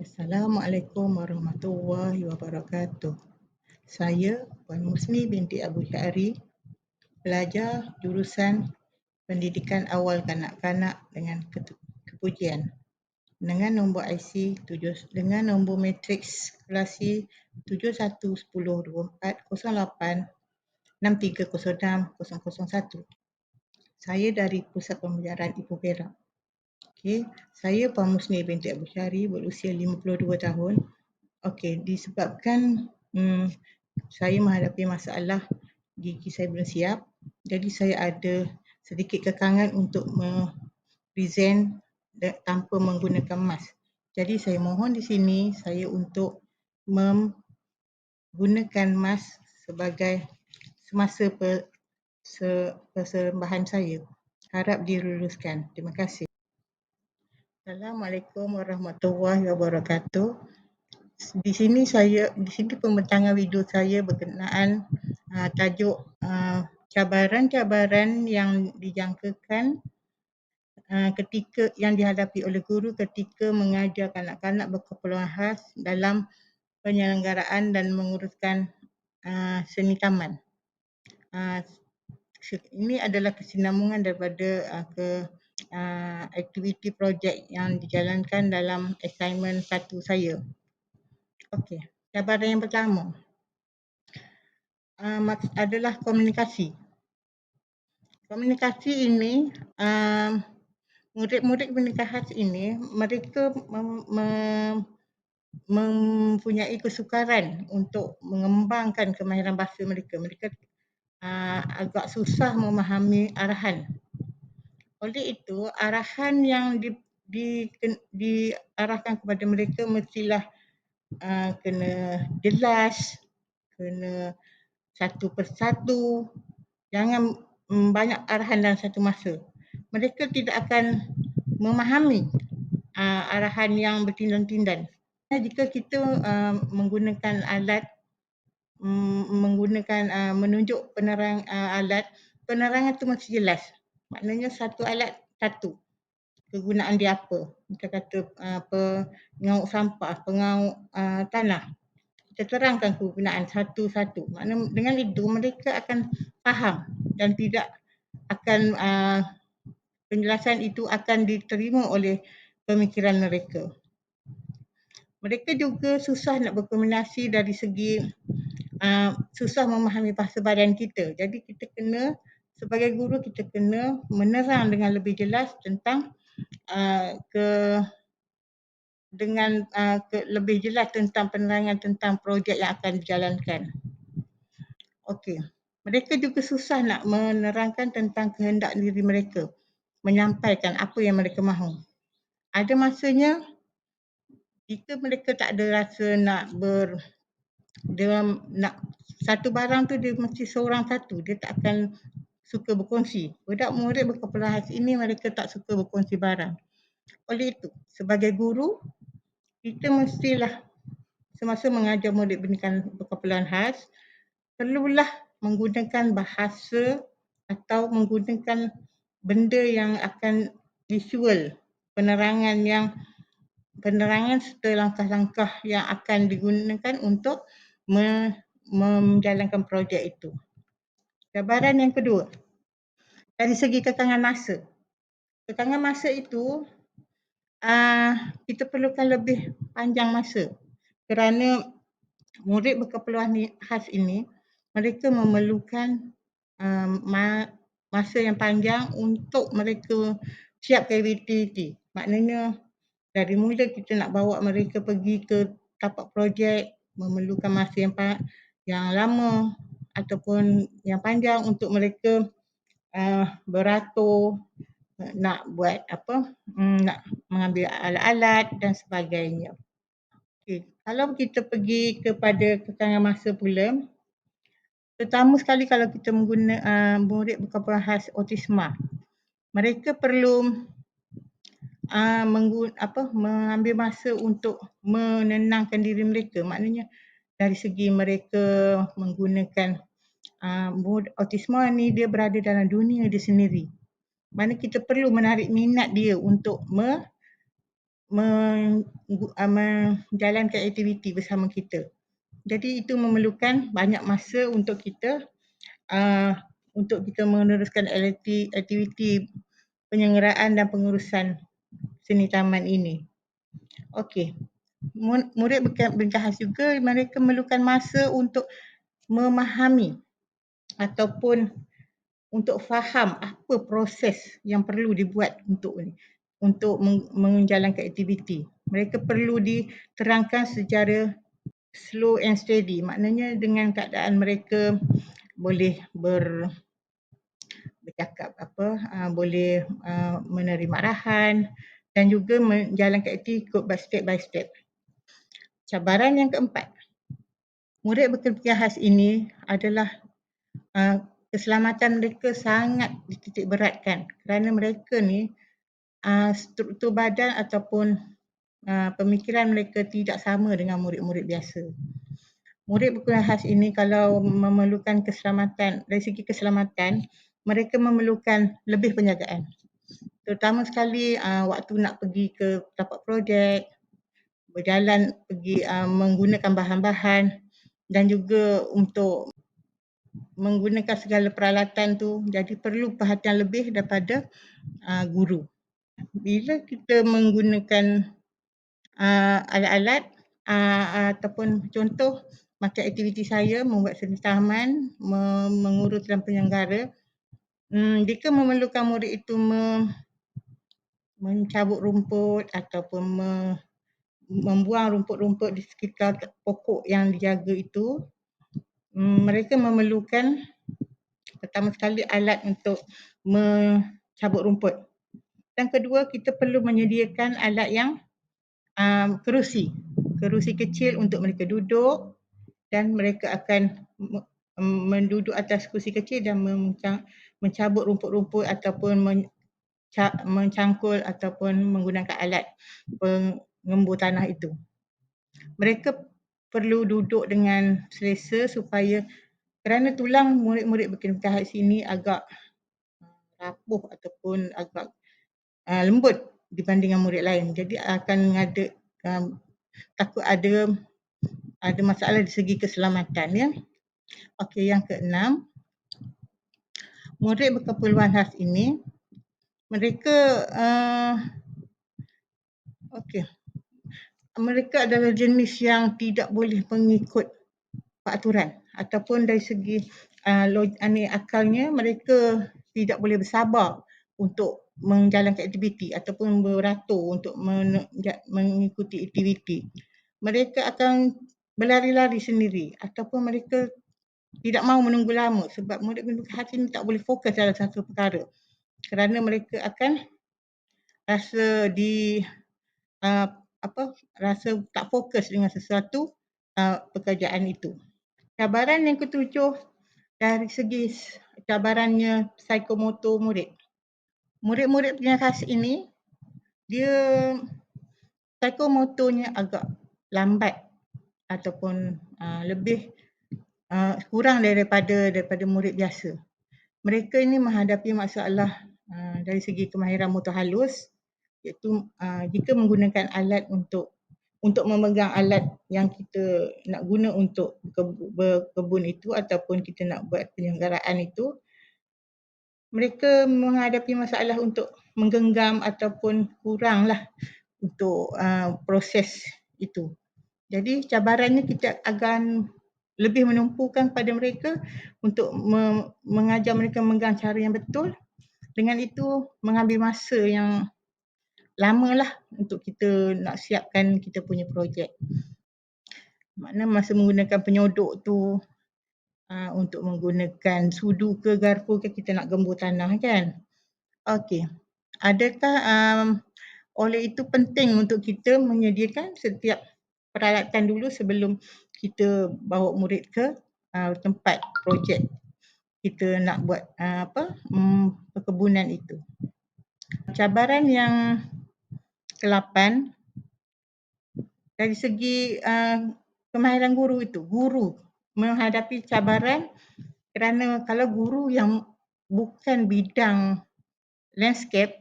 Assalamualaikum warahmatullahi wabarakatuh. Saya Puan Musni binti Abu Syari, pelajar jurusan Pendidikan Awal Kanak-kanak dengan kepujian dengan nombor IC dengan nombor matriks kelasi 71102408630601. Saya dari Pusat Pembelajaran Ibu Perak. Okey, saya Puan Musni binti Abu Syari berusia 52 tahun. Okey, disebabkan saya menghadapi masalah gigi saya belum siap, jadi saya ada sedikit kekangan untuk present tanpa menggunakan mask. Jadi saya mohon di sini saya untuk menggunakan mask sebagai semasa persembahan saya. Harap diluluskan. Terima kasih. Assalamualaikum warahmatullahi wabarakatuh. Di sini pembentangan video saya berkenaan tajuk cabaran-cabaran yang dijangkakan yang dihadapi oleh guru ketika mengajar kanak-kanak berkeperluan khas dalam penyelenggaraan dan menguruskan seni taman. Ini adalah kesinambungan daripada aktiviti projek yang dijalankan dalam assignment 1 saya. Okey, cabaran yang pertama adalah komunikasi. Komunikasi ini, murid-murid pendidikan khas ini, mereka mempunyai kesukaran untuk mengembangkan kemahiran bahasa mereka. Mereka agak susah memahami arahan. Oleh itu, arahan yang diarahkan kepada mereka mestilah kena jelas, kena satu persatu, jangan banyak arahan dalam satu masa. Mereka tidak akan memahami arahan yang bertindan-tindan. Jika kita menggunakan alat, menunjuk penerang alat, penerangan itu mesti jelas. Maknanya satu alat satu. Kegunaan dia apa? Kita kata pengauk sampah, pengauk tanah. Kita terangkan kegunaan satu-satu. Maknanya dengan itu mereka akan faham dan tidak akan penjelasan itu akan diterima oleh pemikiran mereka. Mereka juga susah nak berkomunikasi dari segi susah memahami bahasa badan kita. Jadi kita kena sebagai guru kita kena menerang dengan lebih jelas tentang lebih jelas tentang penerangan tentang projek yang akan dijalankan. Okey. Mereka juga susah nak menerangkan tentang kehendak diri mereka, menyampaikan apa yang mereka mahu. Ada masanya jika mereka tak ada rasa nak satu barang tu dia mesti seorang satu, dia tak akan suka berkongsi. Budak murid berkeperluan khas ini mereka tak suka berkongsi barang. Oleh itu, sebagai guru, kita mestilah semasa mengajar murid pendidikan berkeperluan khas, perlulah menggunakan bahasa atau menggunakan benda yang akan visual, penerangan serta langkah-langkah yang akan digunakan untuk menjalankan projek itu. Cabaran yang kedua, dari segi kekangan masa. Kekangan masa itu kita perlukan lebih panjang masa kerana murid berkeperluan khas ini mereka memerlukan masa yang panjang untuk mereka siap aktiviti. Maknanya dari mula kita nak bawa mereka pergi ke tapak projek memerlukan masa yang lama ataupun yang panjang untuk mereka beratur, nak buat nak mengambil alat-alat dan sebagainya. Okay. Kalau kita pergi kepada kekangan masa pula, terutama sekali kalau kita murid berkeperluan khas autisma, mereka perlu mengambil masa untuk menenangkan diri mereka. Maknanya dari segi mereka menggunakan autisma ni dia berada dalam dunia dia sendiri. Mana kita perlu menarik minat dia untuk menjalankan aktiviti bersama kita. Jadi itu memerlukan banyak masa untuk kita meneruskan aktiviti penyelenggaraan dan pengurusan seni taman ini. Okey. Murid berkahas juga mereka memerlukan masa untuk memahami ataupun untuk faham apa proses yang perlu dibuat untuk menjalankan aktiviti. Mereka perlu diterangkan secara slow and steady. Maknanya dengan keadaan mereka boleh bercakap boleh menerima arahan dan juga menjalankan aktiviti ikut step by step. Cabaran yang keempat, murid bekerja khas ini adalah keselamatan mereka sangat dititik beratkan kerana mereka ni struktur badan ataupun pemikiran mereka tidak sama dengan murid-murid biasa. Murid berkelas khas ini kalau memerlukan keselamatan, dari segi keselamatan, mereka memerlukan lebih penjagaan. Terutama sekali waktu nak pergi ke tapak projek, berjalan pergi menggunakan bahan-bahan dan juga untuk menggunakan segala peralatan tu, jadi perlu perhatian lebih daripada guru. Bila kita menggunakan alat-alat ataupun contoh macam aktiviti saya membuat seni taman, mengurus dan penyelenggara, jika memerlukan murid itu mencabut rumput ataupun membuang rumput-rumput di sekitar pokok yang dijaga itu, mereka memerlukan pertama sekali alat untuk mencabut rumput. Dan kedua, kita perlu menyediakan alat yang kerusi kecil untuk mereka duduk dan mereka akan menduduk atas kerusi kecil dan mencabut rumput-rumput ataupun mencangkul ataupun menggunakan alat pengembur tanah itu. Mereka perlu duduk dengan selesa supaya kerana tulang murid-murid berkelas sini agak rapuh ataupun agak lembut dibanding dengan murid lain. Jadi akan ada takut ada masalah dari segi keselamatan ya. Okey, yang keenam, murid berkeperluan khas ini mereka mereka adalah jenis yang tidak boleh mengikut peraturan ataupun dari segi akalnya mereka tidak boleh bersabar untuk menjalankan aktiviti ataupun beratur untuk mengikuti aktiviti. Mereka akan berlari-lari sendiri ataupun mereka tidak mahu menunggu lama sebab murid-murid khas ini tak boleh fokus dalam satu perkara kerana mereka akan rasa rasa tak fokus dengan sesuatu pekerjaan itu. Cabaran yang ketujuh dari segi cabarannya psikomotor murid. Murid-murid penyandang khas ini dia psikomotornya agak lambat ataupun lebih kurang daripada murid biasa. Mereka ini menghadapi masalah dari segi kemahiran motor halus iaitu jika menggunakan alat untuk memegang alat yang kita nak guna untuk berkebun itu ataupun kita nak buat penyelenggaraan itu, mereka menghadapi masalah untuk menggenggam ataupun kuranglah untuk proses itu. Jadi cabarannya kita akan lebih menumpukan pada mereka untuk mengajar mereka memegang cara yang betul. Dengan itu mengambil masa yang lamalah untuk kita nak siapkan kita punya projek. Makna masa menggunakan penyodok tu untuk menggunakan sudu ke garpu ke kita nak gembur tanah kan. Okey. Adakah oleh itu penting untuk kita menyediakan setiap peralatan dulu sebelum kita bawa murid ke tempat projek kita nak buat perkebunan itu. Cabaran yang ke-8 dari segi kemahiran guru itu. Guru menghadapi cabaran kerana kalau guru yang bukan bidang landscape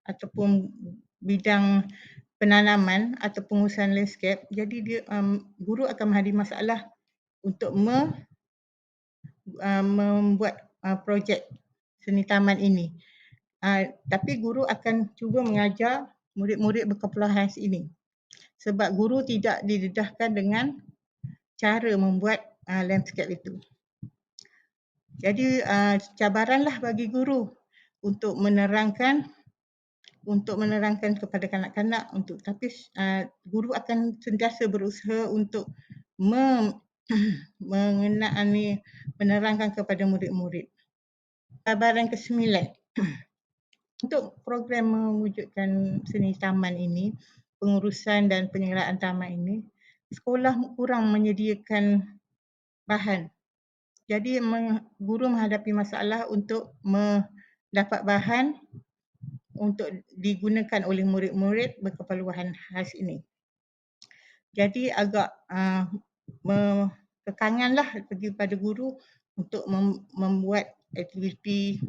ataupun bidang penanaman atau pengurusan landscape, jadi dia guru akan menghadapi masalah untuk membuat projek seni taman ini. Tapi guru akan cuba mengajar murid-murid berkeperluan khas ini. Sebab guru tidak didedahkan dengan cara membuat landscape itu. Jadi cabaranlah bagi guru untuk menerangkan kepada kanak-kanak tapi guru akan sentiasa berusaha untuk menerangkan kepada murid-murid. Cabaran ke-9. Untuk program mewujudkan seni taman ini, pengurusan dan penyelenggaraan taman ini, sekolah kurang menyediakan bahan. Jadi guru menghadapi masalah untuk mendapat bahan untuk digunakan oleh murid-murid berkeperluan khas ini. Jadi agak kekanganlah bagi pada guru untuk membuat aktiviti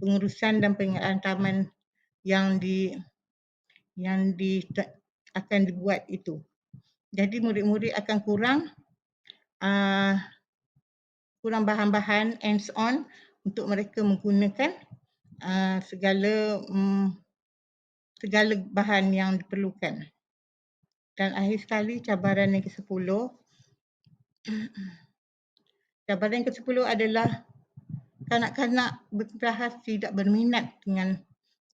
pengurusan dan penyelenggaraan taman yang akan dibuat itu. Jadi murid-murid akan kurang bahan-bahan hands on untuk mereka menggunakan segala bahan yang diperlukan. Dan akhir sekali cabaran yang ke-10. Cabaran yang ke-10 adalah kanak-kanak berkelas tidak berminat dengan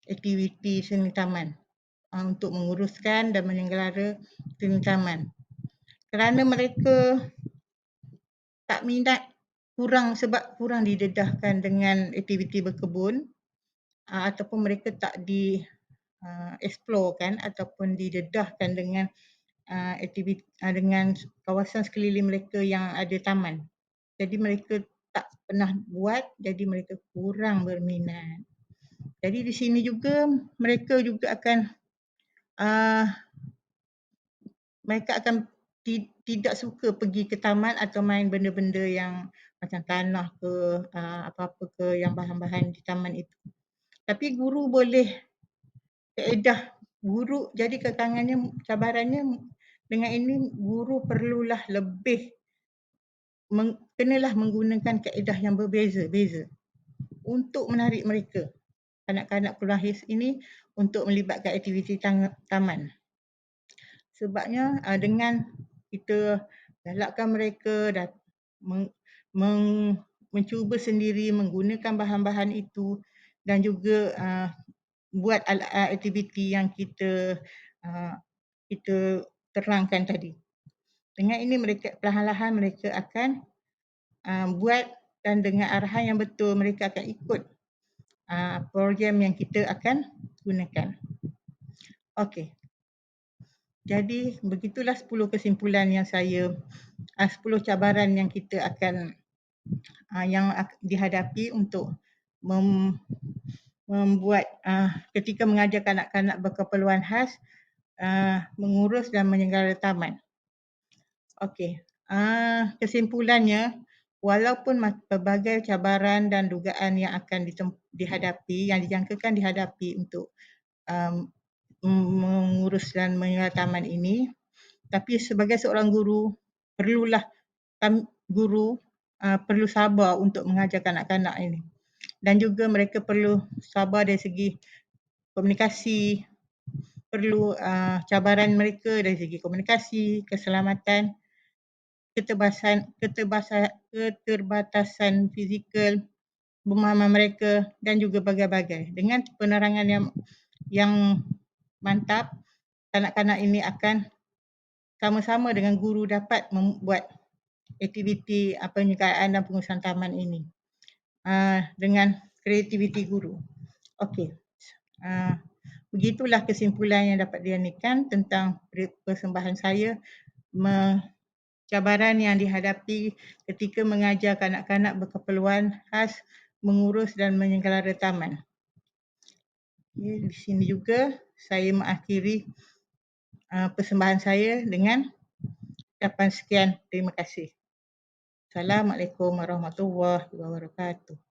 aktiviti seni taman untuk menguruskan dan menyelenggara seni taman. Kerana mereka tak minat, sebab kurang didedahkan dengan aktiviti berkebun ataupun mereka tak explore ataupun didedahkan dengan dengan kawasan sekeliling mereka yang ada taman. Jadi mereka tak pernah buat, jadi mereka kurang berminat. Jadi di sini juga mereka akan tidak suka pergi ke taman atau main benda-benda yang macam tanah ke apa-apa ke yang bahan-bahan di taman itu. Tapi guru boleh jadi kekangannya, cabarannya dengan ini guru perlulah kenalah menggunakan kaedah yang berbeza-beza untuk menarik mereka, kanak-kanak pelahis ini untuk melibatkan aktiviti taman. Sebabnya dengan kita galakkan mereka dan mencuba sendiri menggunakan bahan-bahan itu dan juga buat aktiviti yang kita terangkan tadi. Dengan ini mereka perlahan-lahan mereka akan buat dan dengan arahan yang betul mereka akan ikut program yang kita akan gunakan. Okey. Jadi begitulah 10 kesimpulan yang 10 cabaran yang kita akan yang dihadapi untuk membuat ketika mengajar kanak-kanak berkeperluan khas mengurus dan menyelenggara taman. Okey. Kesimpulannya, walaupun pelbagai cabaran dan dugaan yang akan dihadapi, yang dijangkakan dihadapi untuk mengurus dan menyelenggara taman ini, tapi sebagai seorang guru, guru perlu sabar untuk mengajar kanak-kanak ini. Dan juga mereka perlu sabar dari segi komunikasi, perlu cabaran mereka dari segi komunikasi, keselamatan, keterbatasan fizikal, pemahaman mereka dan juga bagai-bagai. Dengan penerangan yang mantap, kanak-kanak ini akan sama-sama dengan guru dapat membuat aktiviti penyelenggaraan dan pengurusan taman ini dengan kreativiti guru. Okey. Begitulah kesimpulan yang dapat dianikan tentang persembahan saya cabaran yang dihadapi ketika mengajar kanak-kanak berkeperluan khas mengurus dan menyelenggara taman. Di sini juga saya mengakhiri persembahan saya dengan ucapan sekian. Terima kasih. Assalamualaikum warahmatullahi wabarakatuh.